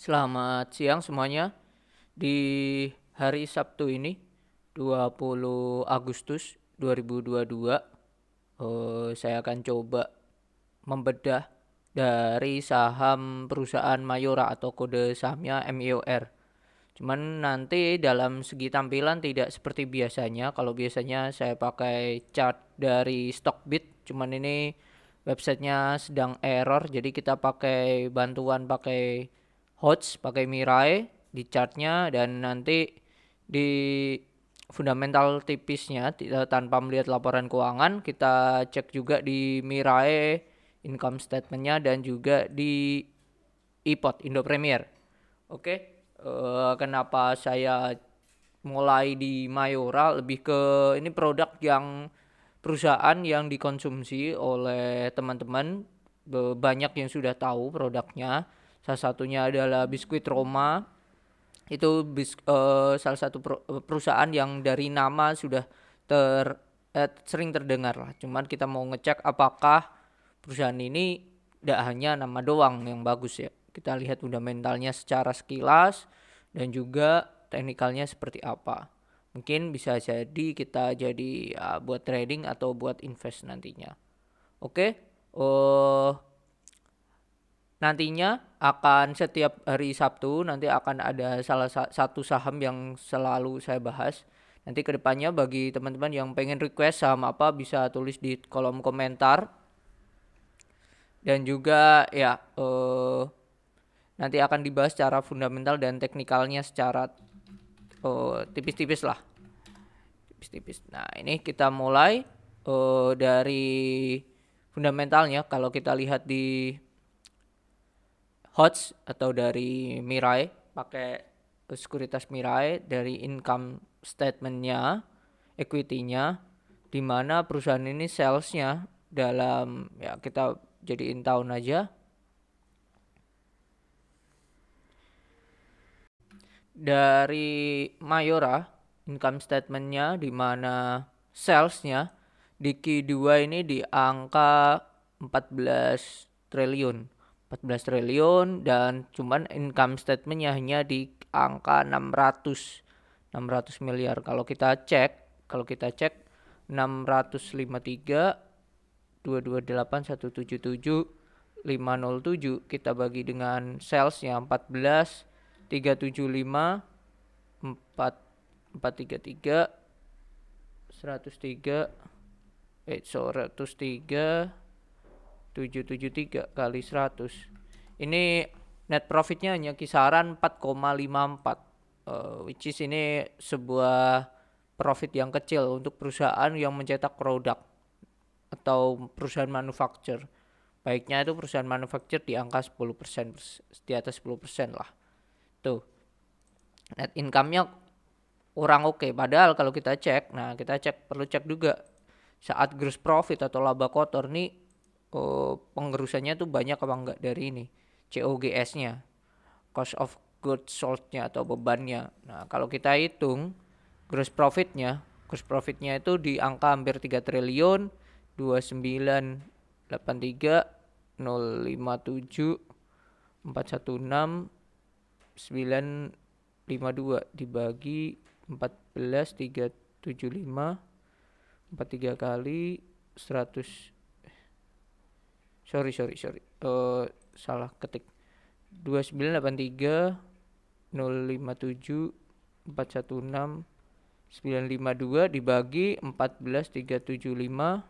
Selamat siang semuanya. Di hari Sabtu ini, 20 Agustus 2022, saya akan coba membedah dari saham perusahaan Mayora atau kode sahamnya MIOR. Cuman nanti dalam segi tampilan tidak seperti biasanya. Kalau biasanya saya pakai chart dari Stockbit, cuman ini websitenya sedang error, jadi kita pakai bantuan pakai HODS, pakai Mirai di chartnya, dan nanti di fundamental tipisnya tanpa melihat laporan keuangan kita cek juga di Mirai income statementnya dan juga di iPod Indo Premier. Oke, kenapa saya mulai di Mayora, lebih ke ini produk yang perusahaan yang dikonsumsi oleh teman-teman, banyak yang sudah tahu produknya. Salah satunya adalah biskuit Roma. Itu salah satu perusahaan yang dari nama sudah sering terdengar lah. Cuman kita mau ngecek apakah perusahaan ini tidak hanya nama doang yang bagus ya. Kita lihat fundamentalnya secara sekilas dan juga teknikalnya seperti apa. Mungkin bisa jadi kita jadi buat trading atau buat invest nantinya. Oke. Nantinya akan setiap hari Sabtu nanti akan ada salah satu saham yang selalu saya bahas. Nanti kedepannya bagi teman-teman yang pengen request saham apa bisa tulis di kolom komentar. Dan juga ya nanti akan dibahas secara fundamental dan teknikalnya secara tipis-tipis lah. Tipis-tipis. Nah ini kita mulai dari fundamentalnya. Kalau kita lihat di HODS atau dari Mirai, pakai sekuritas Mirai, dari income statementnya, equity-nya, di mana perusahaan ini salesnya dalam, ya kita jadiin tahun aja, dari Mayora income statementnya, di mana salesnya di Q2 ini di angka 14 triliun 14 triliun, dan cuman income statementnya hanya di angka 600 miliar. Kalau kita cek 653 228 177 507 kita bagi dengan salesnya 14 375 4 433 103 103 773 kali 100. Ini net profitnya hanya kisaran 4,54, which is ini sebuah profit yang kecil untuk perusahaan yang mencetak produk atau perusahaan manufacture. Baiknya itu perusahaan manufacture di angka 10%, di atas 10% lah. Tuh, net income-nya kurang oke. Padahal kalau kita cek, perlu cek juga saat gross profit atau laba kotor nih, penggerusannya tuh banyak apa enggak dari ini COGS-nya, cost of goods sold-nya atau bebannya. Nah kalau kita hitung gross profitnya itu di angka hampir 3 triliun 2983 057 416 952 dibagi 14 375 43 kali 100. Sorry. Salah ketik. 2983 057 416 952 dibagi 14 375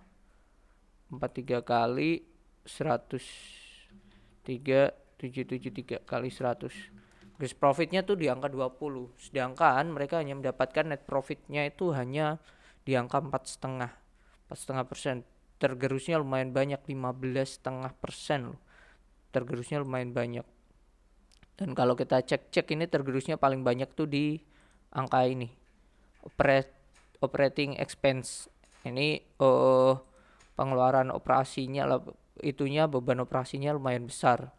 43 kali 100 3773 kali 100. Gross profitnya tuh di angka 20, sedangkan mereka hanya mendapatkan net profitnya itu hanya di angka 4,5%. Tergerusnya lumayan banyak, 15,5% loh. Tergerusnya lumayan banyak. Dan kalau kita cek ini tergerusnya paling banyak tuh di angka ini, operating expense. Ini pengeluaran operasinya lah, itunya beban operasinya lumayan besar.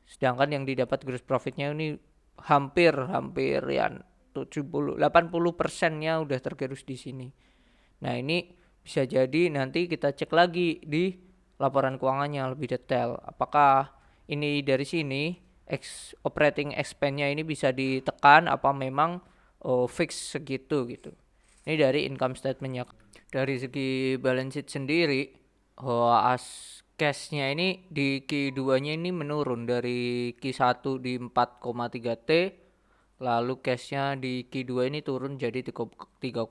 Sedangkan yang didapat gross profitnya ini hampir ya 80%-nya udah tergerus di sini. Nah, ini bisa jadi nanti kita cek lagi di laporan keuangannya lebih detail. Apakah ini dari sini operating expense-nya ini bisa ditekan apa memang fix segitu gitu. Ini dari income statement-nya. Dari segi balance sheet sendiri, cash-nya ini di Q2-nya ini menurun dari Q1 di 4,3 T, lalu cash-nya di Q2 ini turun jadi 3,6.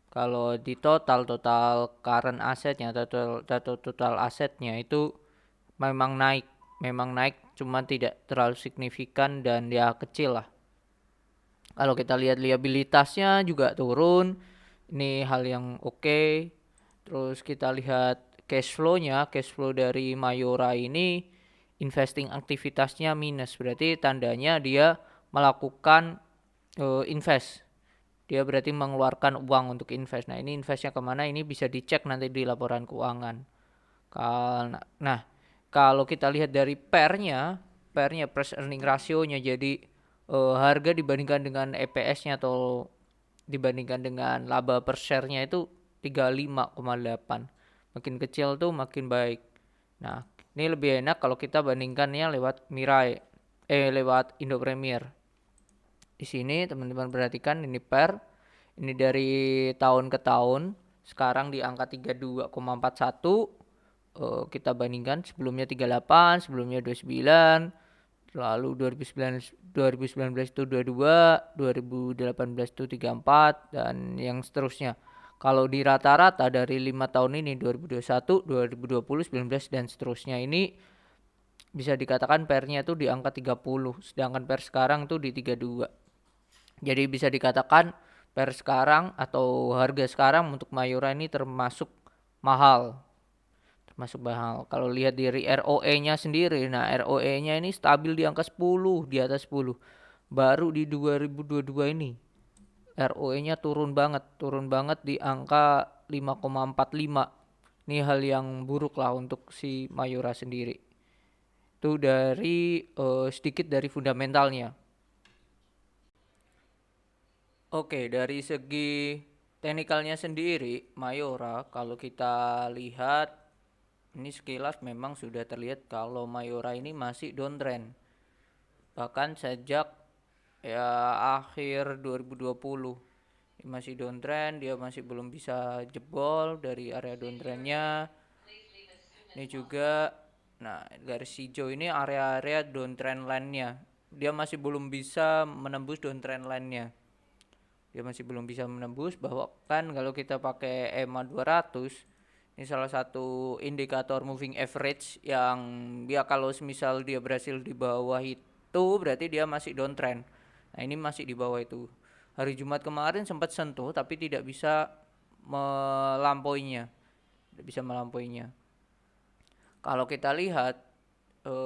Kalau di total current asetnya, total asetnya itu memang naik cuman tidak terlalu signifikan dan ya kecil lah. Kalau kita lihat liabilitasnya juga turun, ini hal yang oke. Terus kita lihat cash flow dari Mayora ini investing aktivitasnya minus, berarti tandanya dia melakukan invest. Dia berarti mengeluarkan uang untuk invest. Nah, ini investnya kemana? Ini bisa dicek nanti di laporan keuangan. Nah, kalau kita lihat dari pernya price earning ratio-nya, jadi harga dibandingkan dengan EPS-nya atau dibandingkan dengan laba per share-nya itu 35,8. Makin kecil tuh makin baik. Nah, ini lebih enak kalau kita bandingkannya lewat Mirai, lewat Indo Premier. Di sini teman-teman perhatikan ini ini dari tahun ke tahun, sekarang di angka 32,41. Kita bandingkan sebelumnya 38, sebelumnya 29, lalu 2019 itu 22, 2018 itu 34 dan yang seterusnya. Kalau di rata-rata dari 5 tahun ini 2021, 2020, 19 dan seterusnya ini bisa dikatakan PER-nya itu di angka 30, sedangkan PER sekarang tuh di 32. Jadi bisa dikatakan per sekarang atau harga sekarang untuk Mayora ini termasuk mahal. Kalau lihat dari ROE-nya sendiri, nah ROE-nya ini stabil di angka 10, di atas 10. Baru di 2022 ini ROE-nya turun banget di angka 5,45. Ini hal yang buruk lah untuk si Mayora sendiri. Itu dari sedikit dari fundamentalnya. Oke, dari segi teknikalnya sendiri, Mayora kalau kita lihat ini sekilas memang sudah terlihat kalau Mayora ini masih downtrend. Bahkan sejak ya akhir 2020 ini masih downtrend, dia masih belum bisa jebol dari area downtrendnya. Ini juga, nah garis hijau ini area-area downtrend line-nya. Dia masih belum bisa menembus downtrend line-nya. Dia masih belum bisa menembus, bahwa kan kalau kita pakai EMA 200 ini salah satu indikator moving average yang dia kalau semisal dia berhasil di bawah itu berarti dia masih downtrend. Nah, ini masih di bawah itu. Hari Jumat kemarin sempat sentuh tapi tidak bisa melampauinya. Tidak bisa melampauinya. Kalau kita lihat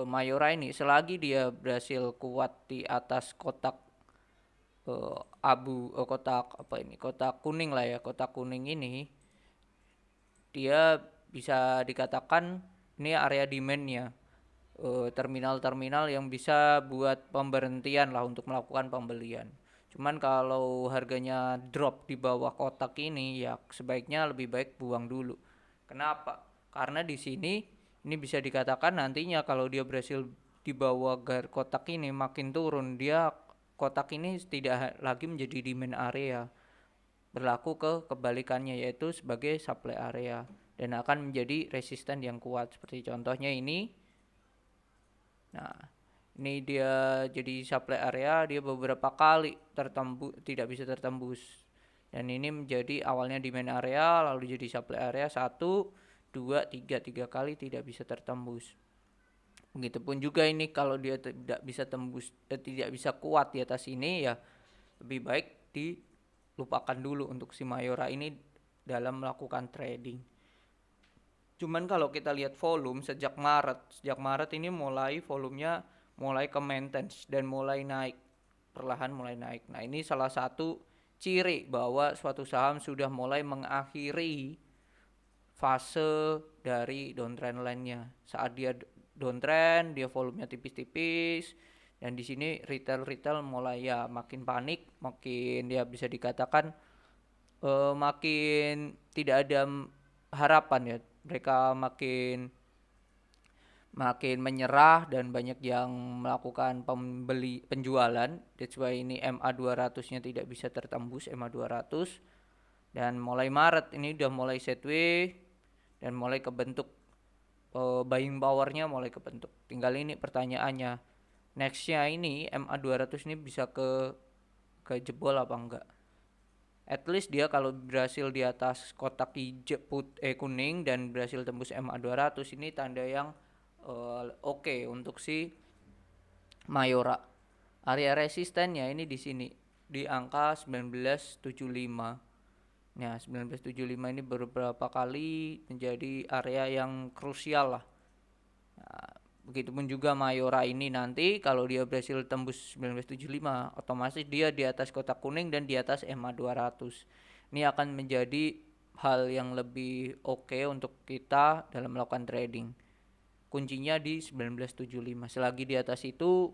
Mayora ini selagi dia berhasil kuat di atas kotak kotak kuning lah ya, kotak kuning ini dia bisa dikatakan ini area demandnya, terminal-terminal yang bisa buat pemberhentian lah untuk melakukan pembelian. Cuman kalau harganya drop di bawah kotak ini ya sebaiknya lebih baik buang dulu. Kenapa? Karena di sini ini bisa dikatakan nantinya kalau dia berhasil di bawah kotak ini makin turun, dia kotak ini tidak lagi menjadi demand area, berlaku ke kebalikannya yaitu sebagai supply area dan akan menjadi resisten yang kuat seperti contohnya ini. Nah, ini dia jadi supply area, dia beberapa kali tidak bisa tertembus. Dan ini menjadi awalnya demand area lalu jadi supply area 1, 2, 3 kali tidak bisa tertembus. Begitupun juga ini kalau dia tidak bisa tidak bisa kuat di atas ini ya lebih baik dilupakan dulu untuk si Mayora ini dalam melakukan trading. Cuman kalau kita lihat volume sejak Maret ini volumenya mulai ke maintenance dan mulai naik, perlahan mulai naik. Nah, ini salah satu ciri bahwa suatu saham sudah mulai mengakhiri fase dari downtrend line-nya. Saat dia downtrend, dia volumenya tipis-tipis dan di sini retail mulai ya makin panik, makin dia bisa dikatakan makin tidak ada harapan ya. Mereka makin makin menyerah dan banyak yang melakukan penjualan. That's why ini MA 200-nya tidak bisa tertembus, MA 200. Dan mulai Maret ini udah mulai sideways dan mulai kebentuk buying powernya mulai kebentuk. Tinggal ini pertanyaannya, nextnya ini MA 200 ini bisa ke jebol apa enggak. At least dia kalau berhasil di atas kotak hijau kuning dan berhasil tembus MA 200, ini tanda yang oke untuk si Mayora. Area resistennya ini di sini di angka 1975. Nah, 1975 ini beberapa kali menjadi area yang krusial lah. Nah, begitupun juga Mayora ini nanti kalau dia berhasil tembus 1975, otomatis dia di atas kotak kuning dan di atas MA 200. Ini akan menjadi hal yang lebih oke untuk kita dalam melakukan trading. Kuncinya di 1975. Selagi di atas itu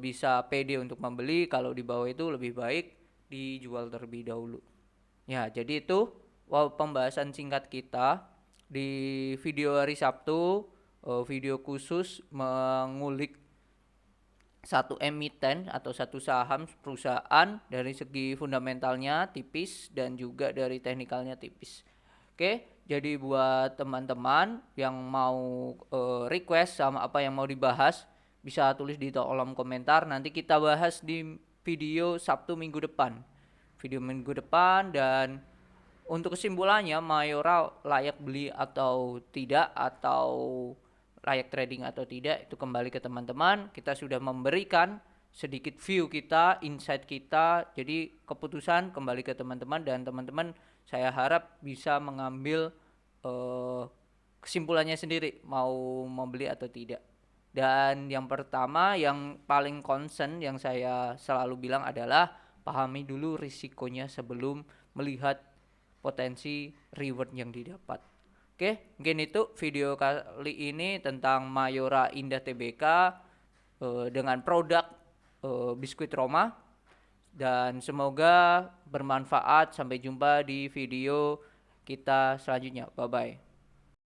bisa pede untuk membeli, kalau di bawah itu lebih baik dijual terlebih dahulu. Ya, jadi itu pembahasan singkat kita di video hari Sabtu, video khusus mengulik satu emiten atau satu saham perusahaan dari segi fundamentalnya tipis dan juga dari teknikalnya tipis. Oke, jadi buat teman-teman yang mau request sama apa yang mau dibahas, bisa tulis di kolom komentar. Nanti kita bahas di video Sabtu minggu depan. Dan untuk kesimpulannya, Mayora layak beli atau tidak, atau layak trading atau tidak, itu kembali ke teman-teman. Kita sudah memberikan sedikit view kita, insight kita, jadi keputusan kembali ke teman-teman, dan teman-teman saya harap bisa mengambil kesimpulannya sendiri, mau membeli atau tidak. Dan yang pertama, yang paling concern yang saya selalu bilang adalah pahami dulu risikonya sebelum melihat potensi reward yang didapat. Oke, mungkin itu video kali ini tentang Mayora Indah Tbk dengan produk biskuit Roma, dan semoga bermanfaat. Sampai jumpa di video kita selanjutnya. Bye bye.